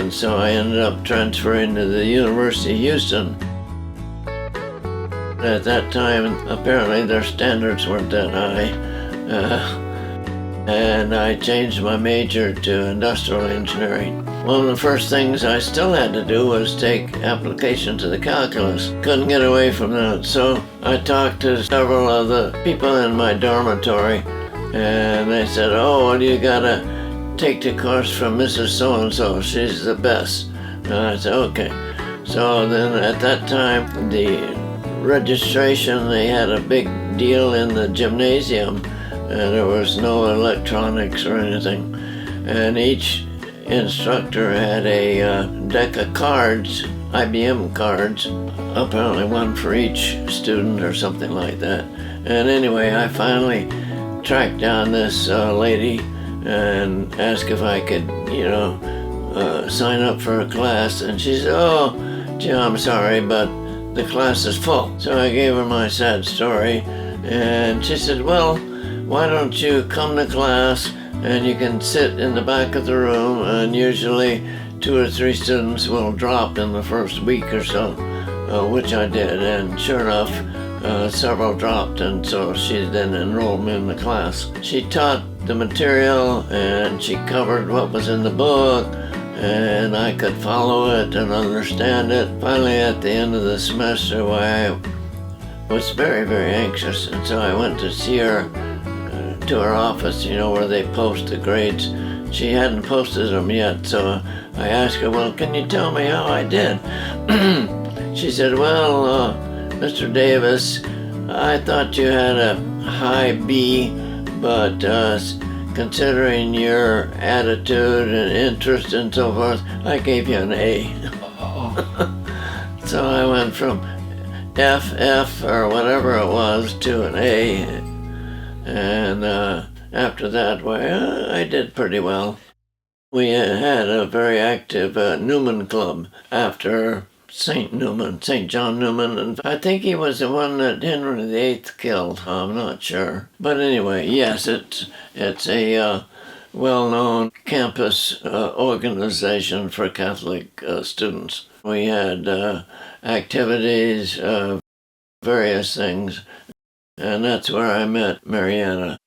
and so I ended up transferring to the University of Houston. At that time, apparently their standards weren't that high, and I changed my major to industrial engineering. One of the first things I still had to do was take application to the calculus. Couldn't get away from that, so I talked to several of the people in my dormitory, and they said, "Oh, well, you gotta take the course from Mrs. So-and-so, she's the best." And I said, "Okay." So then at that time, the registration, they had a big deal in the gymnasium, and there was no electronics or anything. And each instructor had a deck of cards, IBM cards, apparently one for each student or something like that. And anyway, I finally tracked down this lady and asked if I could, sign up for a class. And she said, "Oh, gee, I'm sorry, but the class is full." So I gave her my sad story, and she said, "Well, why don't you come to class and you can sit in the back of the room, and usually 2 or 3 students will drop in the first week or so," which I did, and sure enough, several dropped, and so she then enrolled me in the class. She taught the material, and she covered what was in the book, and I could follow it and understand it. Finally, at the end of the semester, I was very, very anxious, and so I went to see her to her office, where they post the grades. She hadn't posted them yet, so I asked her, "Well, can you tell me how I did?" She said, "Well, Mr. Davis, I thought you had a high B, but considering your attitude and interest and so forth, I gave you an A." So I went from F or whatever it was to an A, and after that, I did pretty well. We had a very active Newman Club after St. John Newman, and I think he was the one that Henry VIII killed. I'm not sure. But anyway, yes, it's a well-known campus organization for Catholic students. We had activities, various things, and that's where I met Marietta.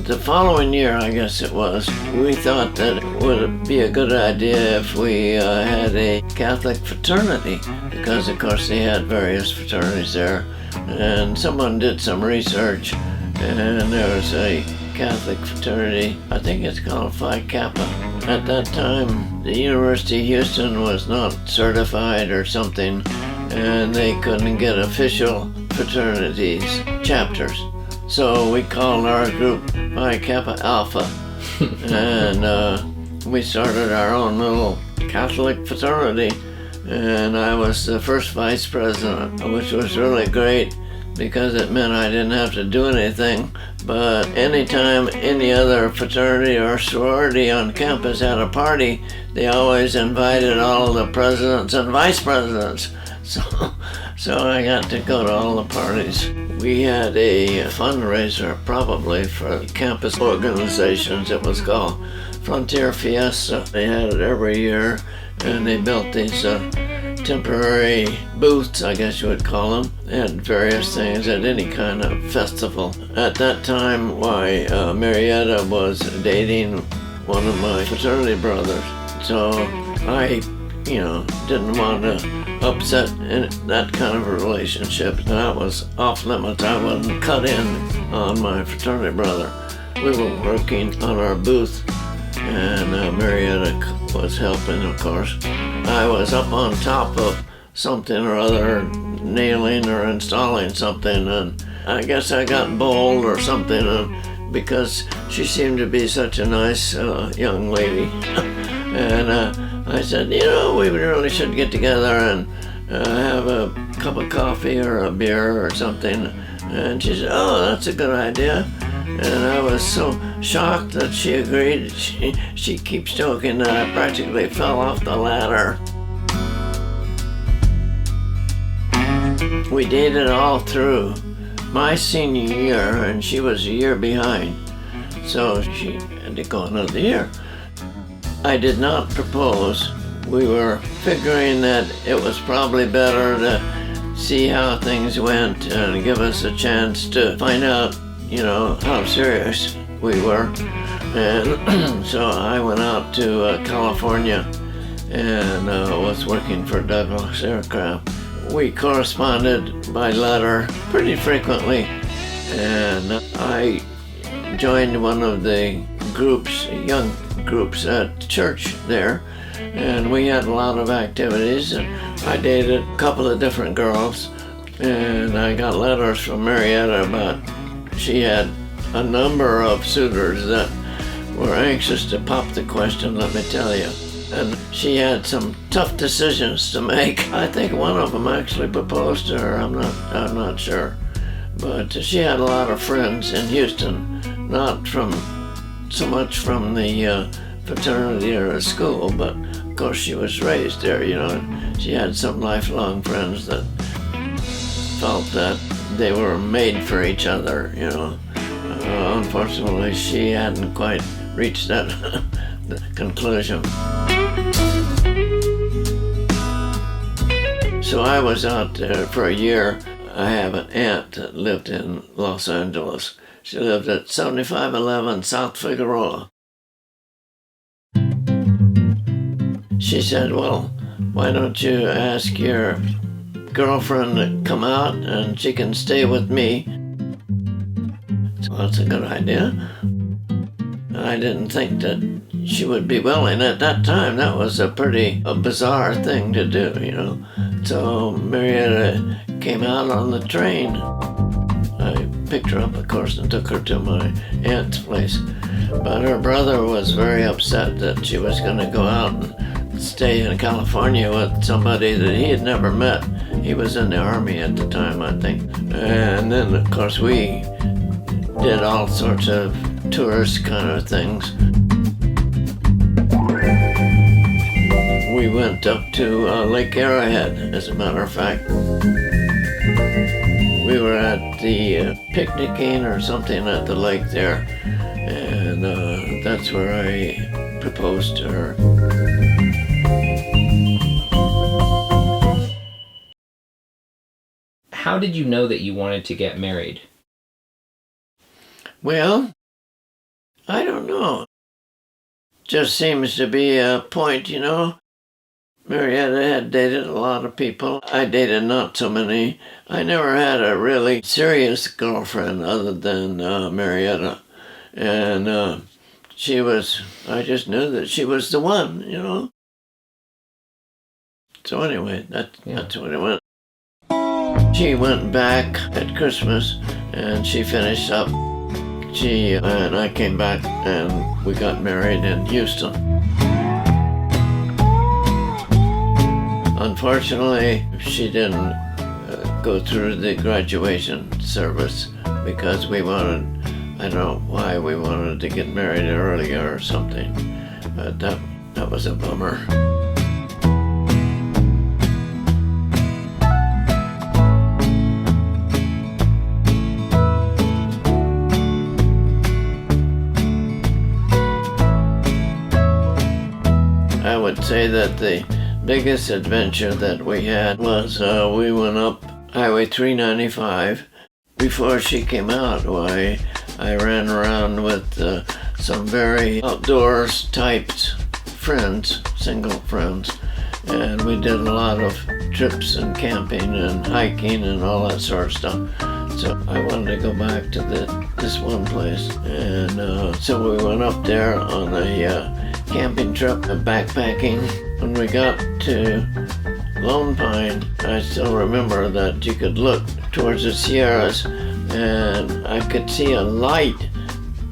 The following year, I guess it was, we thought that it would be a good idea if we had a Catholic fraternity, because of course they had various fraternities there, and someone did some research, and there was a Catholic fraternity, I think it's called Phi Kappa. At that time, the University of Houston was not certified or something, and they couldn't get official fraternities, chapters. So we called our group Phi Kappa Alpha, and we started our own little Catholic fraternity, and I was the first vice president, which was really great because it meant I didn't have to do anything. But anytime any other fraternity or sorority on campus had a party, they always invited all the presidents and vice presidents. So I got to go to all the parties. We had a fundraiser probably for campus organizations. It was called Frontier Fiesta. They had it every year, and they built these temporary booths, I guess you would call them. They had various things at any kind of festival. At that time, Marietta was dating one of my fraternity brothers. So I didn't want to upset that kind of a relationship. That was off limits. I wasn't cut in on my fraternity brother. We were working on our booth, and Marietta was helping, of course. I was up on top of something or other, nailing or installing something, and I guess I got bold or something, because she seemed to be such a nice young lady. And I said, we really should get together and have a cup of coffee or a beer or something. And she said, "Oh, that's a good idea." And I was so shocked that she agreed. She keeps joking that I practically fell off the ladder. We dated all through my senior year, and she was a year behind, so she had to go another year. I did not propose. We were figuring that it was probably better to see how things went and give us a chance to find out, how serious we were. And so I went out to California and was working for Douglas Aircraft. We corresponded by letter pretty frequently, and I joined one of the groups, young groups at church there, and we had a lot of activities, and I dated a couple of different girls, and I got letters from Marietta about she had a number of suitors that were anxious to pop the question, let me tell you. And she had some tough decisions to make. I think one of them actually proposed to her, I'm not sure. But she had a lot of friends in Houston, not so much from the fraternity or a school, but of course she was raised there, and she had some lifelong friends that felt that they were made for each other, Unfortunately, she hadn't quite reached that conclusion. So I was out there for a year. I have an aunt that lived in Los Angeles. She lived at 7511 South Figueroa. She said, well, why don't you ask your girlfriend to come out and she can stay with me? So that's a good idea. I didn't think that she would be willing at that time. That was a bizarre thing to do, So Marietta came out on the train. I picked her up, of course, and took her to my aunt's place. But her brother was very upset that she was going to go out and stay in California with somebody that he had never met. He was in the Army at the time, I think. And then, of course, we did all sorts of tourist kind of things. We went up to Lake Arrowhead, as a matter of fact. We were at the picnicking or something at the lake there, and that's where I proposed to her. How did you know that you wanted to get married? Well, I don't know. Just seems to be a point, Marietta had dated a lot of people. I dated not so many. I never had a really serious girlfriend other than Marietta. And I just knew that she was the one, So anyway, that's what it went. She went back at Christmas and she finished up. She and I came back and we got married in Houston. Unfortunately, she didn't go through the graduation service because I don't know why we wanted to get married earlier or something, but that was a bummer. I would say that the biggest adventure that we had was we went up Highway 395. Before she came out, I ran around with some very outdoors types friends, single friends, and we did a lot of trips and camping and hiking and all that sort of stuff. So I wanted to go back to this one place, and so we went up there on a camping trip, backpacking. When we got to Lone Pine, I still remember that you could look towards the Sierras and I could see a light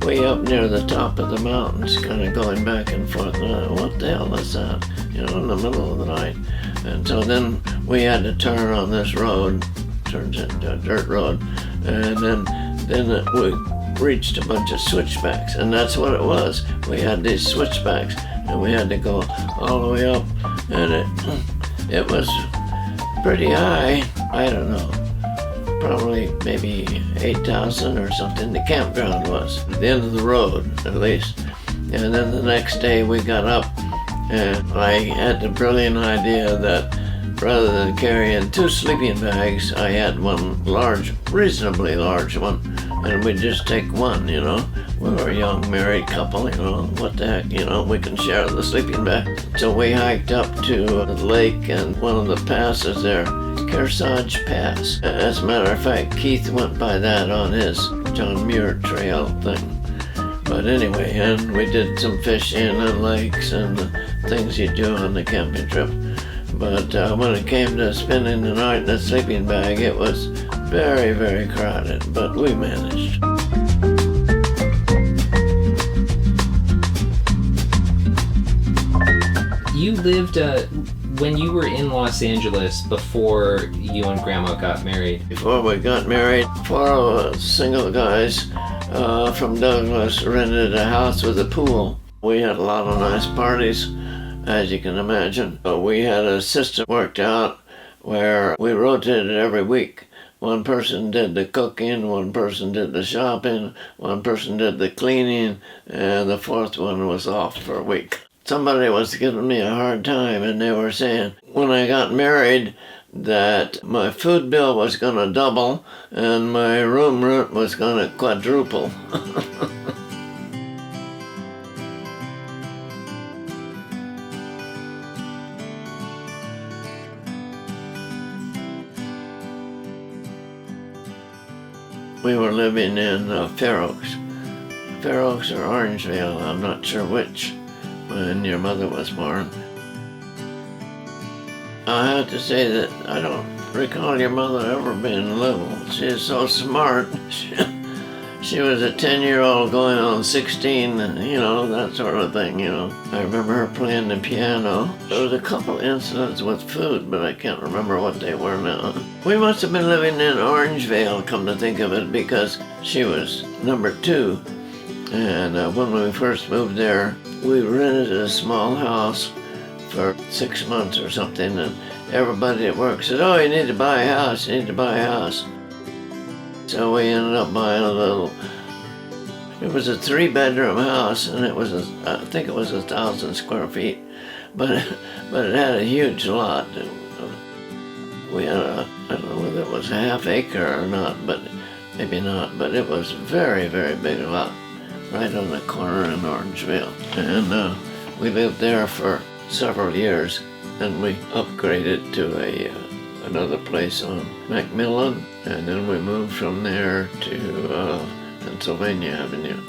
way up near the top of the mountains kind of going back and forth. What the hell is that? In the middle of the night. And so then we had to turn on this road, turns into a dirt road, and then we reached a bunch of switchbacks, and that's what it was. We had these switchbacks and we had to go all the way up, and it was pretty high. I don't know. probably maybe 8,000 or something. The campground was at the end of the road, at least. And then the next day we got up, and I had the brilliant idea that rather than carrying 2 sleeping bags, I had one large, reasonably large one, and we'd just take one, you know. We were a young married couple, you know, what the heck, you know, we can share the sleeping bag. So we hiked up to the lake and one of the passes there, Kearsarge Pass. As a matter of fact, Keith went by that on his John Muir Trail thing. But anyway, and we did some fishing and lakes and the things you do on the camping trip. But when it came to spending the night in a sleeping bag, it was very, very crowded, but we managed. You lived, when you were in Los Angeles before you and Grandma got married. Before we got married, 4 of us single guys from Douglas rented a house with a pool. We had a lot of nice parties, as you can imagine. But we had a system worked out where we rotated every week. One person did the cooking, one person did the shopping, one person did the cleaning, and the 4th one was off for a week. Somebody was giving me a hard time, and they were saying when I got married that my food bill was going to double and my room rent was going to quadruple. We were living in Fair Oaks. Fair Oaks or Orangevale, I'm not sure which, when your mother was born. I have to say that I don't recall your mother ever being little. She is so smart. She was a 10-year-old going on 16, you know, that sort of thing, you know. I remember her playing the piano. There was a couple incidents with food, but I can't remember what they were now. We must have been living in Orangevale, come to think of it, because she was number 2. And when we first moved there, we rented a small house for 6 months or something, and everybody at work said, "Oh, you need to buy a house, you need to buy a house." So we ended up buying a little, it was a 3-bedroom house, and it was, I think it was 1,000 square feet, but it had a huge lot. We had I don't know whether it was a half acre or not, but maybe not, but it was a very, very big lot, right on the corner in Orangevale. And we lived there for several years, and we upgraded to another place on Macmillan, and then we moved from there to Pennsylvania Avenue.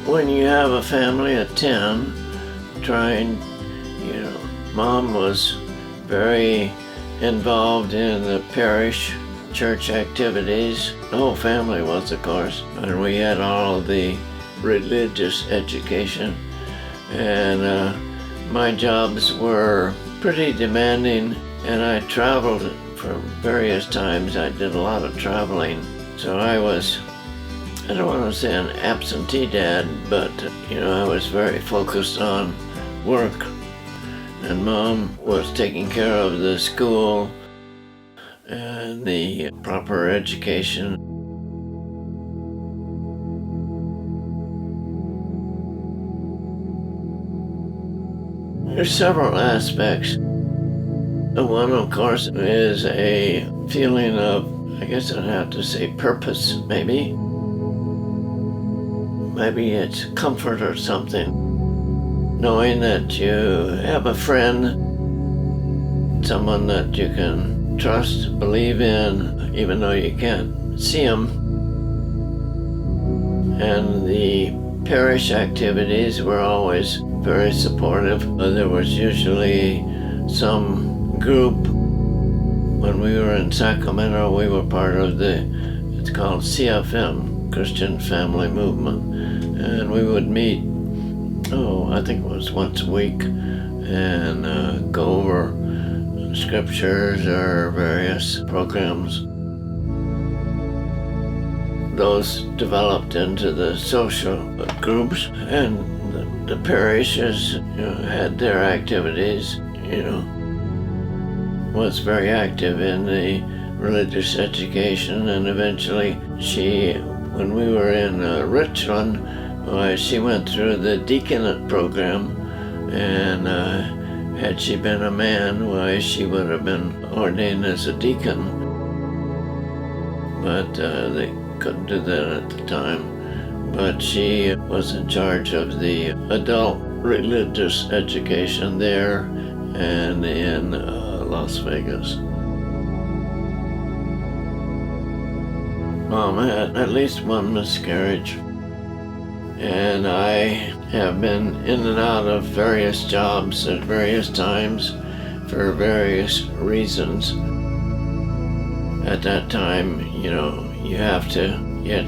When you have a family of 10, Mom was very involved in the parish church activities. The whole family was, of course, and we had all the religious education. And my jobs were pretty demanding, and I traveled for various times. I did a lot of traveling. So I was, I don't want to say an absentee dad, but I was very focused on work. And Mom was taking care of the school and the proper education. There's several aspects. One, of course, is a feeling of, I guess I'd have to say, purpose, maybe. Maybe it's comfort or something. Knowing that you have a friend, someone that you can trust, believe in, even though you can't see them. And the parish activities were always very supportive. There was usually some group. When we were in Sacramento, we were part of it's called CFM, Christian Family Movement. And we would meet, I think it was once a week, and go over scriptures or various programs. Those developed into the social groups, and the parishes had their activities. was very active in the religious education, and eventually when we were in Richland, she went through the deaconate program, and had she been a man, she would have been ordained as a deacon, but they couldn't do that at the time. But she was in charge of the adult religious education there and in Las Vegas. Mom had at least one miscarriage, and I have been in and out of various jobs at various times for various reasons. At that time, you have to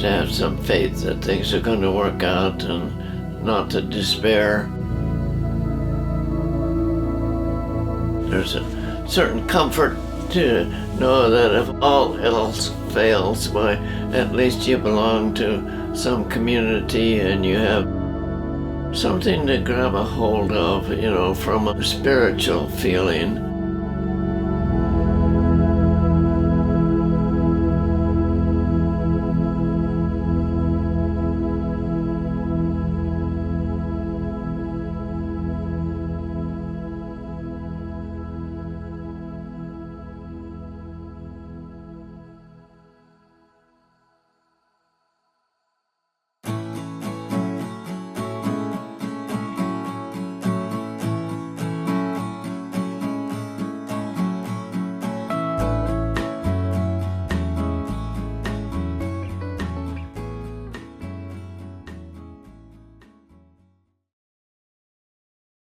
have some faith that things are going to work out and not to despair. There's a certain comfort to know that if all else fails, at least you belong to some community and you have something to grab a hold of, from a spiritual feeling.